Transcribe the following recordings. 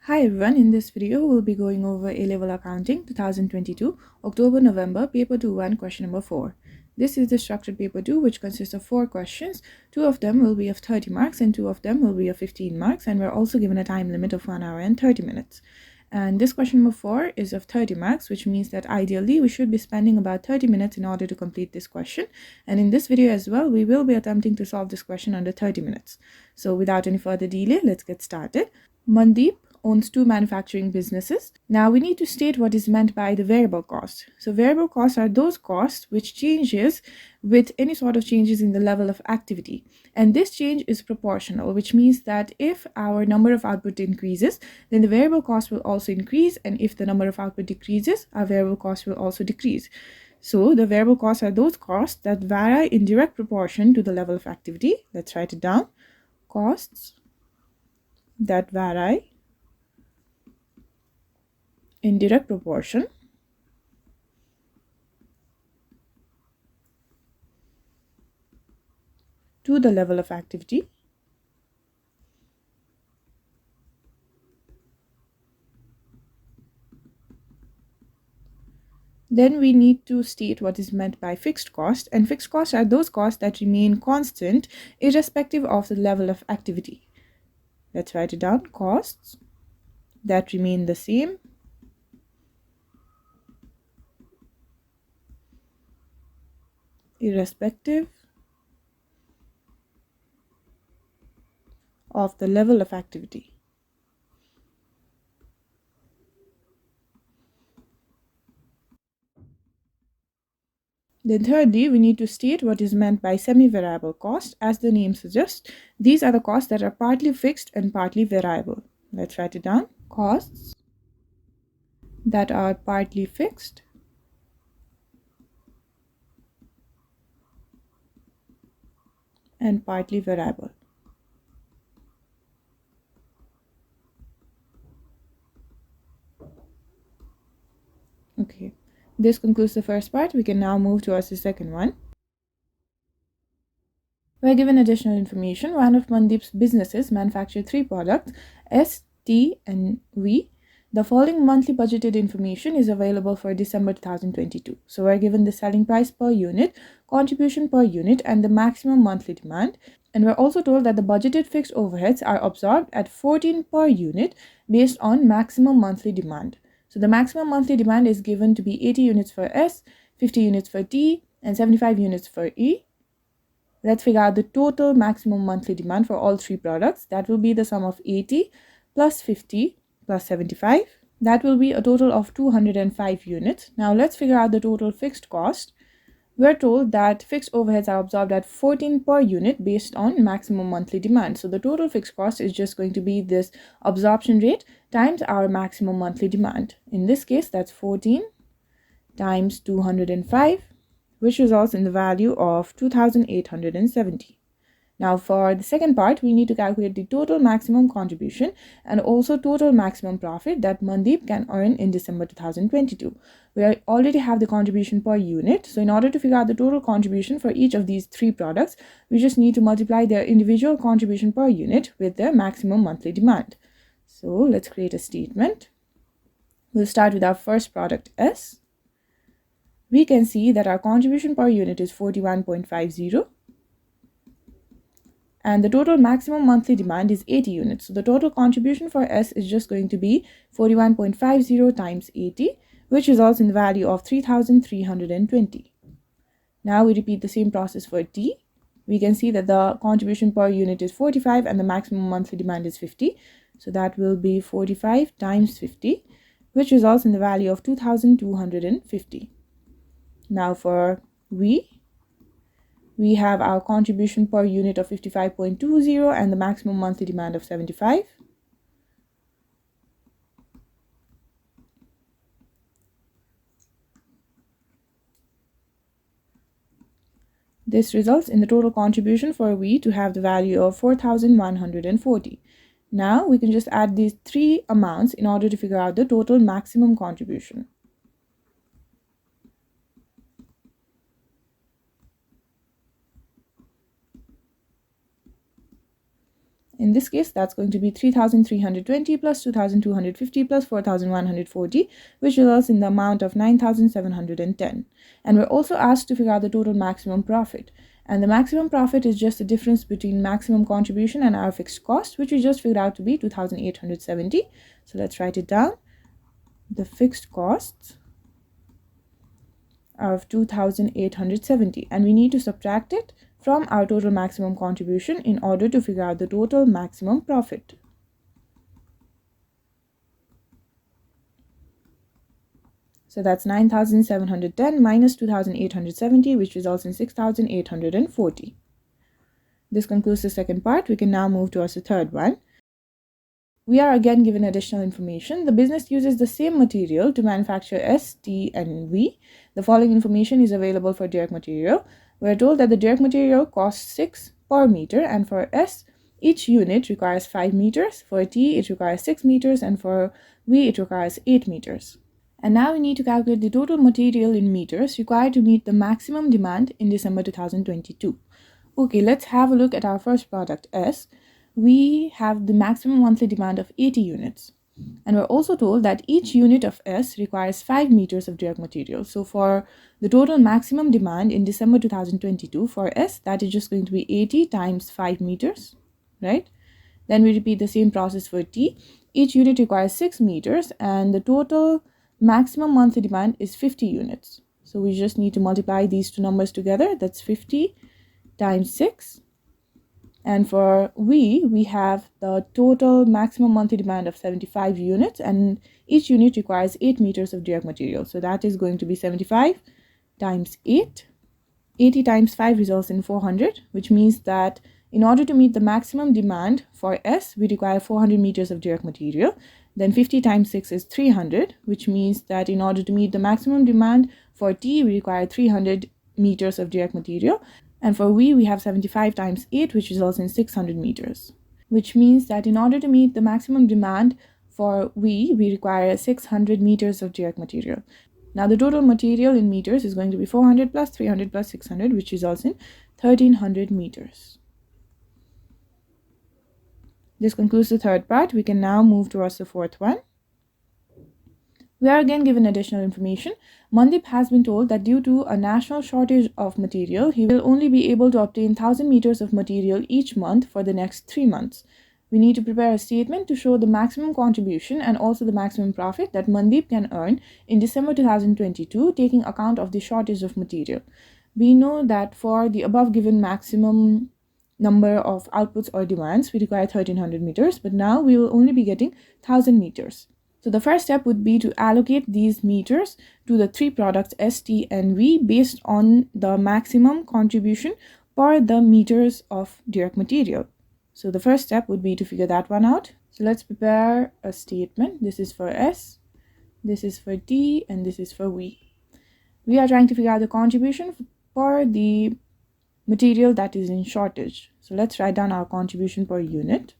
Hi everyone, in this video we'll be going over A-Level Accounting 2022 October-November Paper 2-1 question number 4. This is the structured paper 2 which consists of 4 questions. 2 of them will be of 30 marks and 2 of them will be of 15 marks, and we're also given a time limit of 1 hour and 30 minutes. And this question number 4 is of 30 marks, which means that ideally we should be spending about 30 minutes in order to complete this question. And in this video as well, we will be attempting to solve this question under 30 minutes. So without any further delay, let's get started. Mandeep owns 2 manufacturing businesses. Now we need to state what is meant by the variable cost. So variable costs are those costs which changes with any sort of changes in the level of activity. And this change is proportional, which means that if our number of output increases, then the variable cost will also increase, and if the number of output decreases, our variable cost will also decrease. So the variable costs are those costs that vary in direct proportion to the level of activity. Let's write it down. Costs that vary in direct proportion to the level of activity. Then we need to state what is meant by fixed cost, and fixed costs are those costs that remain constant irrespective of the level of activity. Let's write it down. Costs that remain the same irrespective of the level of activity. Then thirdly, we need to state what is meant by semi-variable cost. As the name suggests, these are the costs that are partly fixed and partly variable. Let's write it down. Costs that are partly fixed and partly variable. Okay, this concludes the first part. We can now move towards the second one. We're given additional information. One of Mandeep's businesses manufactured 3 products, S, T, and V. The following monthly budgeted information is available for December 2022. So we're given the selling price per unit, contribution per unit, and the maximum monthly demand. And we're also told that the budgeted fixed overheads are absorbed at 14 per unit based on maximum monthly demand. So the maximum monthly demand is given to be 80 units for S, 50 units for T, and 75 units for E. Let's figure out the total maximum monthly demand for all 3 products. That will be the sum of 80 plus 50 plus 75. That will be a total of 205 units. Now let's figure out the total fixed cost. We're told that fixed overheads are absorbed at 14 per unit based on maximum monthly demand. So the total fixed cost is just going to be this absorption rate times our maximum monthly demand. In this case, that's 14 times 205, which results in the value of 2,870. Now for the second part, we need to calculate the total maximum contribution and also total maximum profit that Mandeep can earn in December 2022. We already have the contribution per unit. So in order to figure out the total contribution for each of these 3 products, we just need to multiply their individual contribution per unit with their maximum monthly demand. So let's create a statement. We'll start with our first product S. We can see that our contribution per unit is 41.50. And the total maximum monthly demand is 80 units. So the total contribution for S is just going to be 41.50 times 80, which results in the value of 3,320. Now we repeat the same process for T. We can see that the contribution per unit is 45 and the maximum monthly demand is 50. So that will be 45 times 50, which results in the value of 2,250. Now for V, we have our contribution per unit of 55.20 and the maximum monthly demand of 75. This results in the total contribution for V to have the value of 4,140. Now we can just add these 3 amounts in order to figure out the total maximum contribution. In this case, that's going to be 3,320 plus 2,250 plus 4,140, which results in the amount of 9,710. And we're also asked to figure out the total maximum profit. And the maximum profit is just the difference between maximum contribution and our fixed cost, which we just figured out to be 2,870. So let's write it down. The fixed costs are of 2,870, and we need to subtract it from our total maximum contribution in order to figure out the total maximum profit. So that's 9,710 minus 2,870, which results in 6,840. This concludes the second part. We can now move towards the third one. We are again given additional information. The business uses the same material to manufacture S, T, and V. The following information is available for direct material. We're told that the direct material costs 6 per meter, and for S, each unit requires 5 meters. For T, it requires 6 meters, and for V, it requires 8 meters. And now we need to calculate the total material in meters required to meet the maximum demand in December 2022. Okay, let's have a look at our first product, S. We have the maximum monthly demand of 80 units. And we're also told that each unit of S requires 5 meters of direct material. So for the total maximum demand in December 2022 for S, that is just going to be 80 times 5 meters, right? Then we repeat the same process for T. Each unit requires 6 meters, and the total maximum monthly demand is 50 units. So we just need to multiply these two numbers together. That's 50 times 6. And for V, we have the total maximum monthly demand of 75 units, and each unit requires 8 meters of direct material. So that is going to be 75 times 8. 80 times 5 results in 400, which means that in order to meet the maximum demand for S, we require 400 meters of direct material. Then 50 times 6 is 300, which means that in order to meet the maximum demand for T, we require 300 meters of direct material. And for V, we have 75 times 8, which results in 600 meters. Which means that in order to meet the maximum demand for V, we require 600 meters of direct material. Now the total material in meters is going to be 400 plus 300 plus 600, which results in 1,300 meters. This concludes the third part. We can now move towards the fourth one. We are again given additional information. Mandip has been told that due to a national shortage of material, he will only be able to obtain 1,000 meters of material each month for the next 3 months. We need to prepare a statement to show the maximum contribution and also the maximum profit that Mandip can earn in December 2022, taking account of the shortage of material. We know that for the above given maximum number of outputs or demands, we require 1,300 meters, but now we will only be getting 1,000 meters. So the first step would be to allocate these meters to the 3 products S, T, and V based on the maximum contribution per the meters of direct material. So the first step would be to figure that one out. So let's prepare a statement. This is for S, this is for T, and this is for V. We are trying to figure out the contribution for the material that is in shortage. So let's write down our contribution per unit.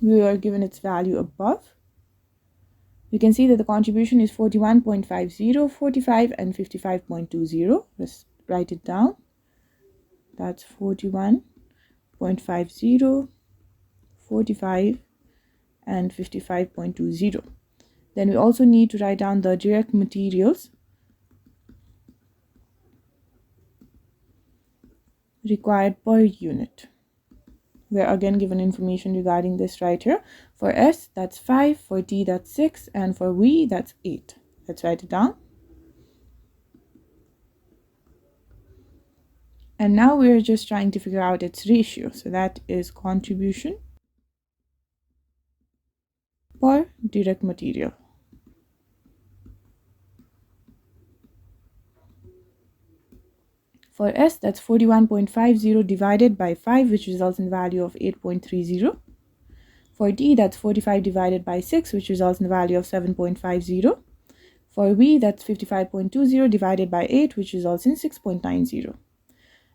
We are given its value above. We can see that the contribution is 41.50, 45, and 55.20. Let's write it down. That's 41.50, 45, and 55.20. Then we also need to write down the direct materials required per unit. We're again given information regarding this right here. For S, that's 5, for T, that's 6, and for V, that's 8. Let's write it down. And now we're just trying to figure out its ratio. So that is contribution per direct material. For S, that's 41.50 divided by 5, which results in value of 8.30. For T, that's 45 divided by 6, which results in a value of 7.50. For V, that's 55.20 divided by 8, which results in 6.90.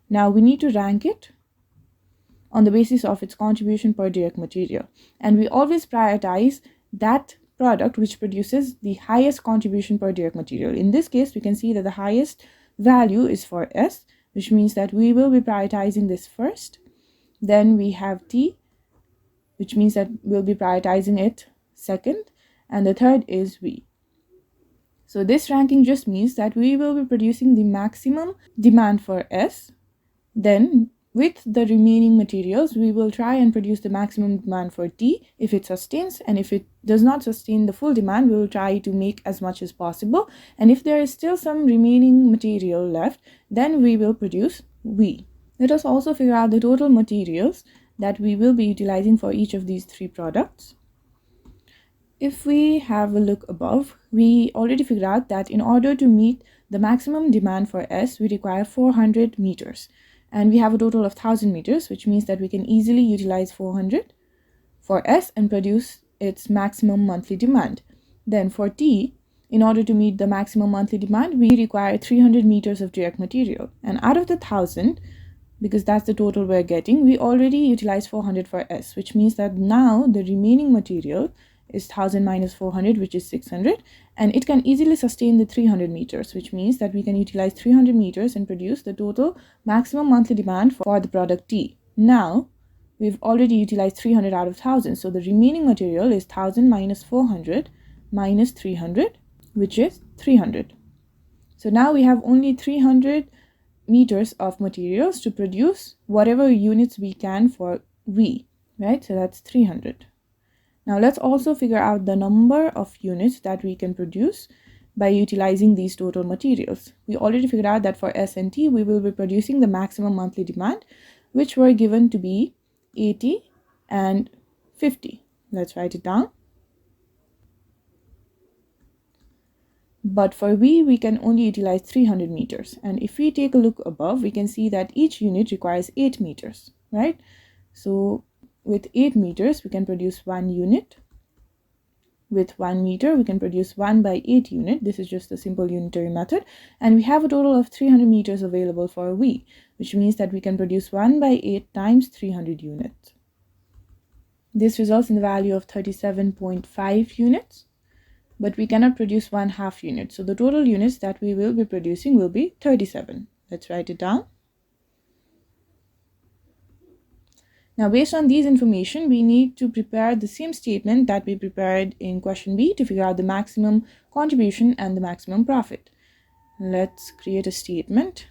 Now we need to rank it on the basis of its contribution per direct material. And we always prioritize that product which produces the highest contribution per direct material. In this case, we can see that the highest value is for S, which means that we will be prioritizing this first. Then we have T, which means that we'll be prioritizing it second. And the third is V. So this ranking just means that we will be producing the maximum demand for S. Then with the remaining materials, we will try and produce the maximum demand for T if it sustains, and if it does not sustain the full demand, we will try to make as much as possible. And if there is still some remaining material left, then we will produce V. Let us also figure out the total materials that we will be utilizing for each of these three products. If we have a look above, we already figured out that in order to meet the maximum demand for S, we require 400 meters. And we have a total of 1000 meters, which means that we can easily utilize 400 for S and produce its maximum monthly demand. Then for T, in order to meet the maximum monthly demand, we require 300 meters of direct material. And out of the 1000, because that's the total we're getting, we already utilized 400 for S, which means that now the remaining material is 1000 minus 400, which is 600, and it can easily sustain the 300 meters, which means that we can utilize 300 meters and produce the total maximum monthly demand for the product T. Now, we've already utilized 300 out of 1000, so the remaining material is 1000 minus 400 minus 300, which is 300. So now we have only 300 meters of materials to produce whatever units we can for V, right? So that's 300. Now let's also figure out the number of units that we can produce by utilizing these total materials. We already figured out that for S and T, we will be producing the maximum monthly demand, which were given to be 80 and 50. Let's write it down. But for V, we can only utilize 300 meters. And if we take a look above, we can see that each unit requires 8 meters, right? So with 8 meters, we can produce 1 unit. With 1 meter, we can produce 1 by 8 unit. This is just a simple unitary method. And we have a total of 300 meters available for V, which means that we can produce 1 by 8 times 300 units. This results in the value of 37.5 units. But we cannot produce 1/2 unit. So the total units that we will be producing will be 37. Let's write it down. Now, based on these information, we need to prepare the same statement that we prepared in question B to figure out the maximum contribution and the maximum profit. Let's create a statement.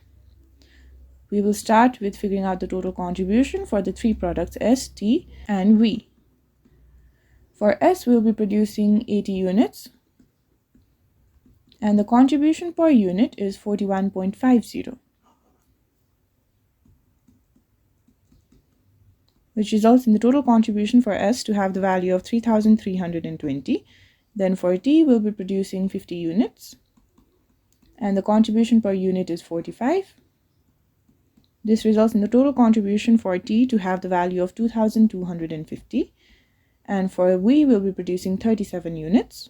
We will start with figuring out the total contribution for the three products S, T, and V. For S, we'll be producing 80 units, and the contribution per unit is 41.50, which results in the total contribution for S to have the value of 3,320. Then for T, we'll be producing 50 units, and the contribution per unit is 45. This results in the total contribution for T to have the value of 2,250. And for V, we'll be producing 37 units.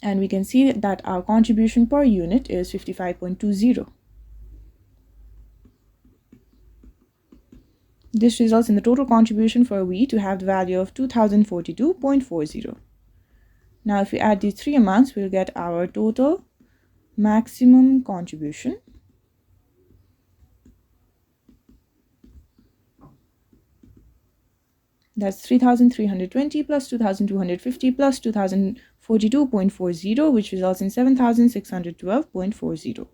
And we can see that our contribution per unit is 55.20. This results in the total contribution for V to have the value of 2,042.40. Now, if we add these three amounts, we'll get our total maximum contribution. That's 3,320 plus 2,250 plus 2,042.40, which results in 7,612.40.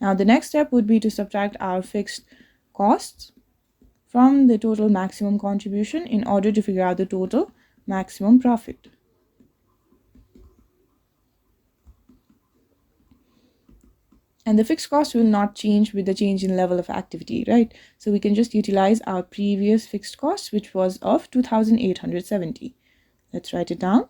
Now, the next step would be to subtract our fixed costs from the total maximum contribution in order to figure out the total maximum profit. And the fixed cost will not change with the change in level of activity, right? So we can just utilize our previous fixed cost, which was of 2,870. Let's write it down.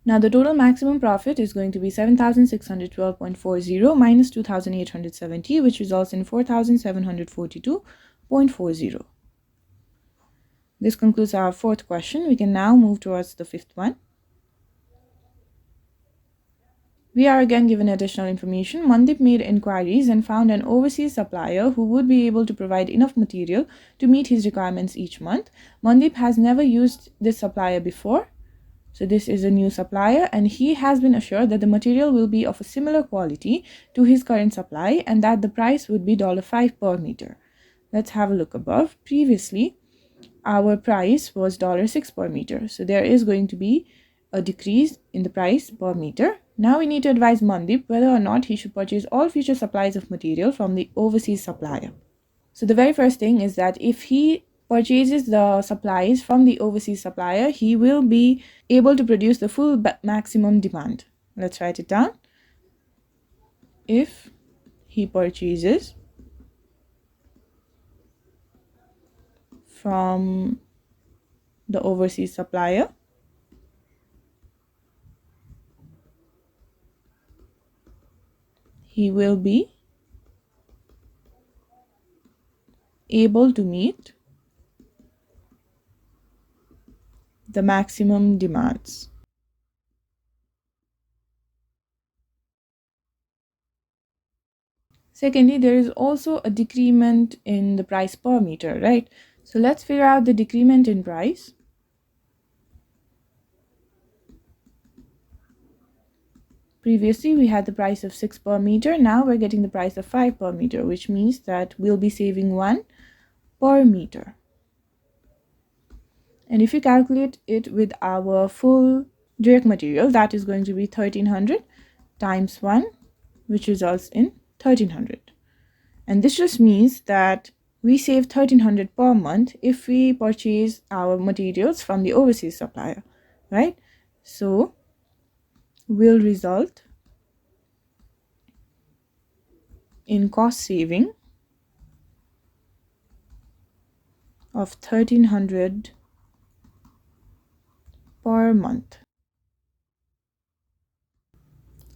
Now the total maximum profit is going to be 7,612.40 minus 2,870, which results in 4,742.40. This concludes our fourth question. We can now move towards the fifth one. We are again given additional information. Mandip made inquiries and found an overseas supplier who would be able to provide enough material to meet his requirements each month. Mandip has never used this supplier before, So this is a new supplier, and he has been assured that the material will be of a similar quality to his current supply and that the price would be $5 per meter. Let's have a look above. Previously, our price was $6 per meter. So there is going to be a decrease in the price per meter. Now we need to advise Mandeep whether or not he should purchase all future supplies of material from the overseas supplier. So the very first thing is that if he purchases the supplies from the overseas supplier, he will be able to produce the full maximum demand. Let's write it down. If he purchases from the overseas supplier, he will be able to meet the maximum demands. Secondly, there is also a decrement in the price per meter, right? So let's figure out the decrement in price. Previously, we had the price of 6 per meter. Now we're getting the price of 5 per meter, which means that we'll be saving 1 per meter. And if you calculate it with our full direct material, that is going to be 1300 times 1, which results in 1300. And this just means that we save 1300 per month if we purchase our materials from the overseas supplier, right? So will result in cost saving of 1300 per month.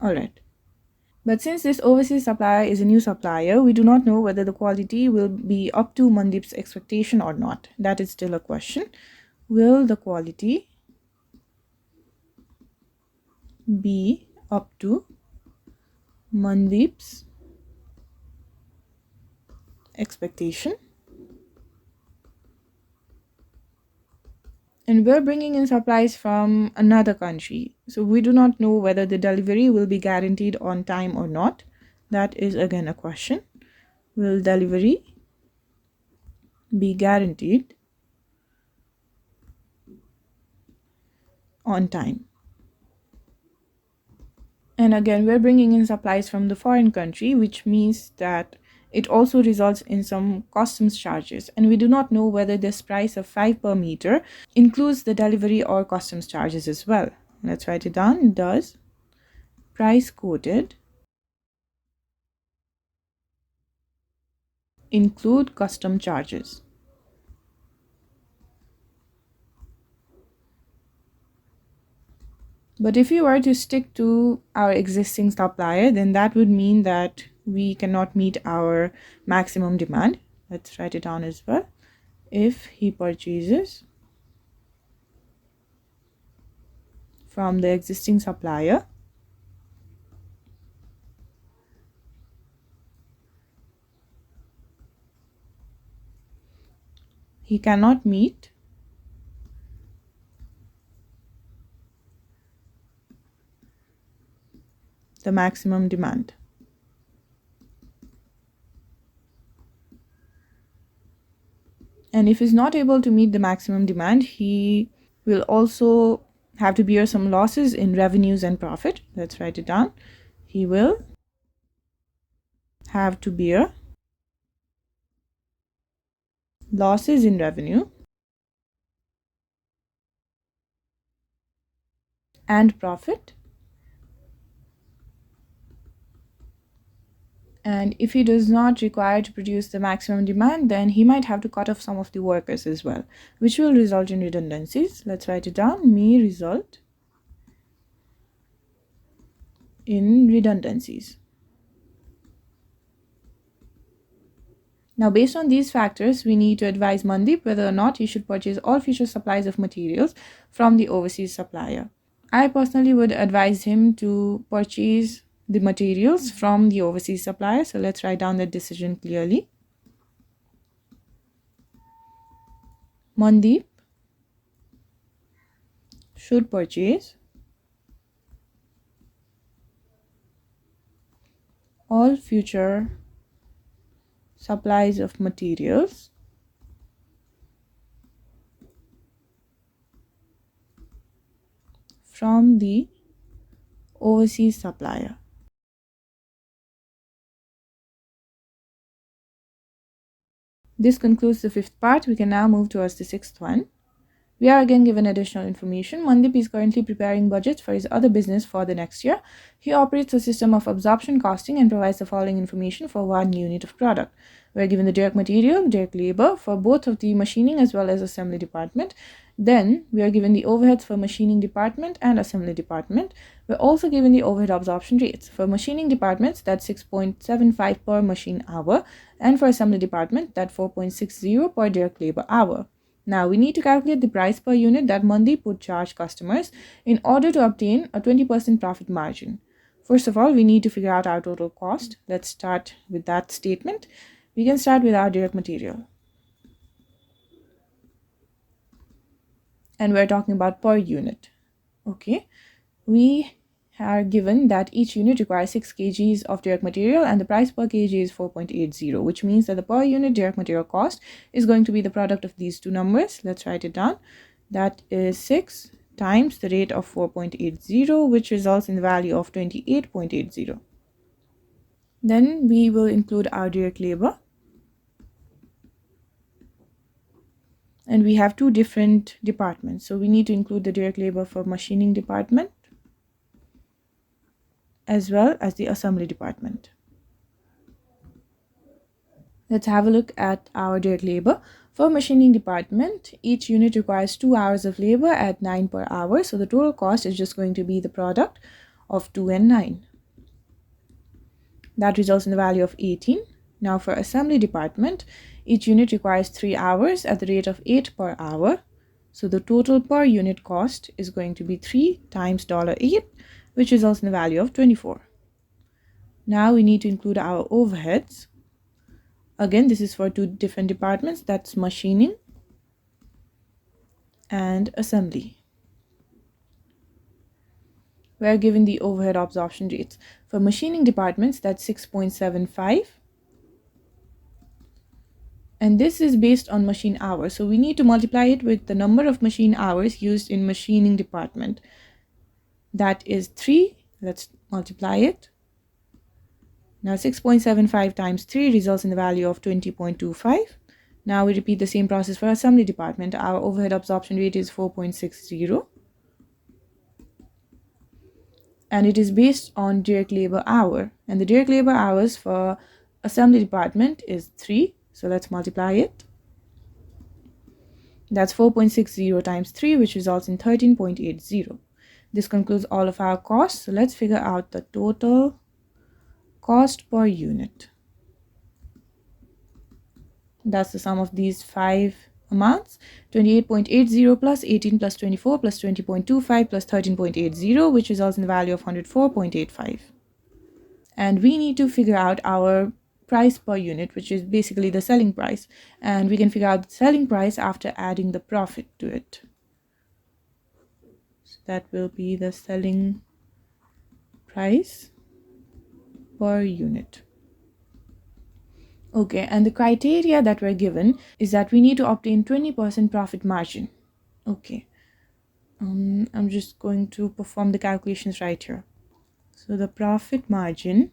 All right. But since this overseas supplier is a new supplier, we do not know whether the quality will be up to Mandeep's expectation or not. That is still a question. Will the quality be up to Mandeep's expectation? And we're bringing in supplies from another country, so we do not know whether the delivery will be guaranteed on time or not. That is again a question. Will delivery be guaranteed on time? And again, we're bringing in supplies from the foreign country, which means that it also results in some customs charges, and we do not know whether this price of 5 per meter includes the delivery or customs charges as well. Let's write it down. Does price quoted include custom charges? But if we were to stick to our existing supplier, then that would mean that we cannot meet our maximum demand. Let's write it down as well. If he purchases from the existing supplier, he cannot meet the maximum demand. And if he's not able to meet the maximum demand, he will also have to bear some losses in revenues and profit. Let's write it down. He will have to bear losses in revenue and profit. And if he does not require to produce the maximum demand, then he might have to cut off some of the workers as well, which will result in redundancies. Let's write it down. May result in redundancies. Now, based on these factors, we need to advise Mandeep whether or not he should purchase all future supplies of materials from the overseas supplier. I personally would advise him to purchase the materials from the overseas supplier. So let's write down that decision clearly. Mandeep should purchase all future supplies of materials from the overseas supplier. This concludes the fifth part. We can now move towards the sixth one. We are again given additional information. Mandip is currently preparing budgets for his other business for the next year. He operates a system of absorption costing and provides the following information for one unit of product. We are given the direct material, direct labor for both of the machining as well as assembly department. Then we are given the overheads for machining department and assembly department. We're also given the overhead absorption rates. For machining departments, that's 6.75 per machine hour, and for assembly department, that's 4.60 per direct labor hour. Now we need to calculate the price per unit that Mandip would charge customers in order to obtain a 20% profit margin. First of all, we need to figure out our total cost. Let's start with that statement. We can start with our direct material. And we're talking about per unit. Okay, we are given that each unit requires 6 kgs of direct material and the price per kg is 4.80, which means that the per unit direct material cost is going to be the product of these two numbers. Let's write it down. That is 6 times the rate of 4.80, which results in the value of 28.80. Then we will include our direct labor. And we have two different departments. So we need to include the direct labor for machining department as well as the assembly department. Let's have a look at our direct labor. For machining department, each unit requires 2 hours of labor at 9 per hour. So the total cost is just going to be the product of 2 and 9. That results in the value of 18. Now for assembly department, each unit requires 3 hours at the rate of 8 per hour. So the total per unit cost is going to be 3 times $8, which results in the value of 24. Now we need to include our overheads. Again, this is for two different departments, that's machining and assembly. We are given the overhead absorption rates. For machining departments, that's 6.75. And this is based on machine hours. So we need to multiply it with the number of machine hours used in machining department. That is 3. Let's multiply it. Now 6.75 times 3 results in the value of 20.25. Now we repeat the same process for assembly department. Our overhead absorption rate is 4.60. And it is based on direct labor hour. And the direct labor hours for assembly department is 3. So let's multiply it. That's 4.60 times 3, which results in 13.80. This concludes all of our costs. So let's figure out the total cost per unit. That's the sum of these 5 amounts. 28.80 plus 18 plus 24 plus 20.25 plus 13.80, which results in the value of 104.85. And we need to figure out our price per unit, which is basically the selling price. And we can figure out the selling price after adding the profit to it. So that will be the selling price per unit. Okay, and the criteria that we're given is that we need to obtain 20% profit margin. Okay, I'm just going to perform the calculations right here. So the profit margin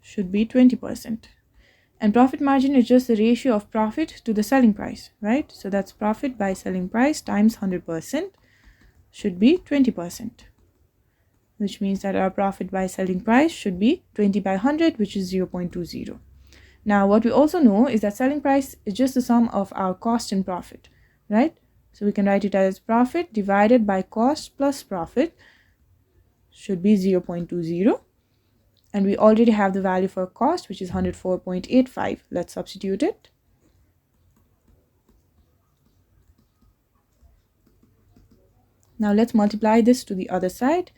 should be 20%. And profit margin is just the ratio of profit to the selling price, right? So that's profit by selling price times 100% should be 20. Which means that our profit by selling price should be 20 by 100, which is 0.20. Now, what we also know is that selling price is just the sum of our cost and profit, right? So we can write it as profit divided by cost plus profit should be 0.20. And we already have the value for cost, which is 104.85. Let's substitute it. Now let's multiply this to the other side.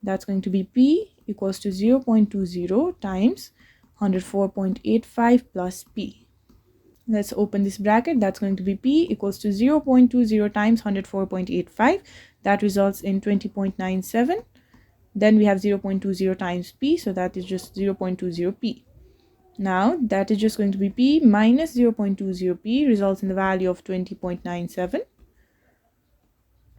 That's going to be P equals to 0.20 times 104.85 plus P. Let's open this bracket. That's going to be P equals to 0.20 times 104.85. That results in 20.97. Then we have 0.20 times P, so that is just 0.20P. Now that is just going to be P minus 0.20P, results in the value of 20.97.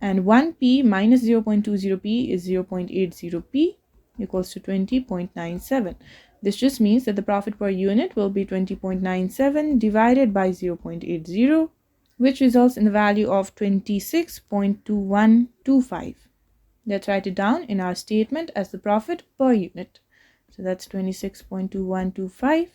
And 1P minus 0.20P is 0.80P equals to 20.97. This just means that the profit per unit will be 20.97 divided by 0.80, which results in the value of 26.2125. Let's write it down in our statement as the profit per unit. So that's 26.2125.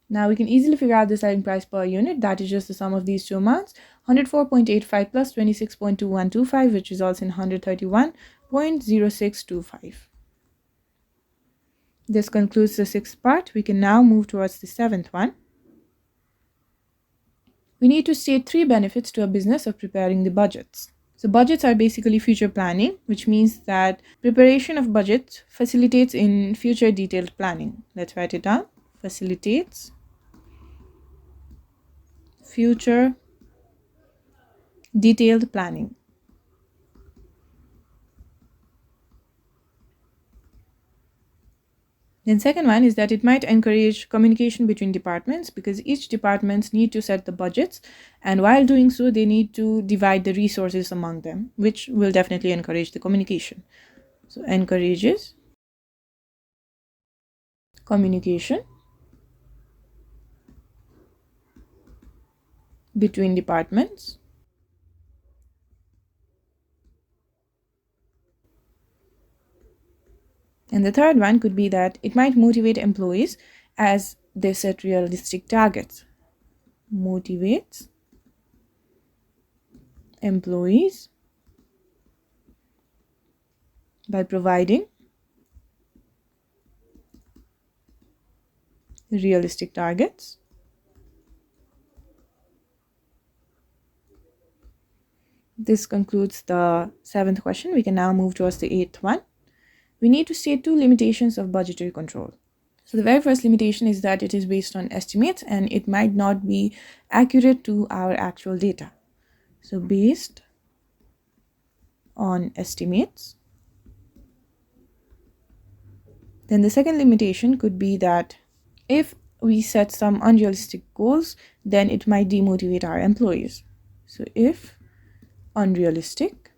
Now we can easily figure out the selling price per unit. That is just the sum of these two amounts, 104.85 plus 26.2125, which results in 131.0625. This concludes the sixth part. We can now move towards the seventh one. We need to state 3 benefits to a business of preparing the budgets. So budgets are basically future planning, which means that preparation of budgets facilitates in future detailed planning. Let's write it down. Facilitates future detailed planning. Then second one is that it might encourage communication between departments, because each departments need to set the budgets, and while doing so they need to divide the resources among them, which will definitely encourage the communication. So encourages communication between departments. And the third one could be that it might motivate employees as they set realistic targets. Motivates employees by providing realistic targets. This concludes the seventh question. We can now move towards the eighth one. We need to state 2 limitations of budgetary control. So the very first limitation is that it is based on estimates and it might not be accurate to our actual data. So based on estimates. Then the second limitation could be that if we set some unrealistic goals, then it might demotivate our employees. So if unrealistic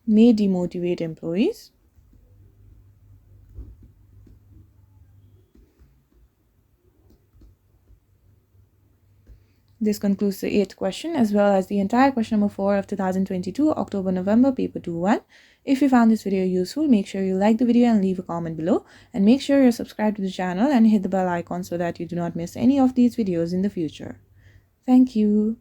may demotivate employees. This concludes the 8th question as well as the entire question number 4 of 2022 October-November paper 2-1. If you found this video useful, make sure you like the video and leave a comment below, and make sure you're subscribed to the channel and hit the bell icon so that you do not miss any of these videos in the future. Thank you.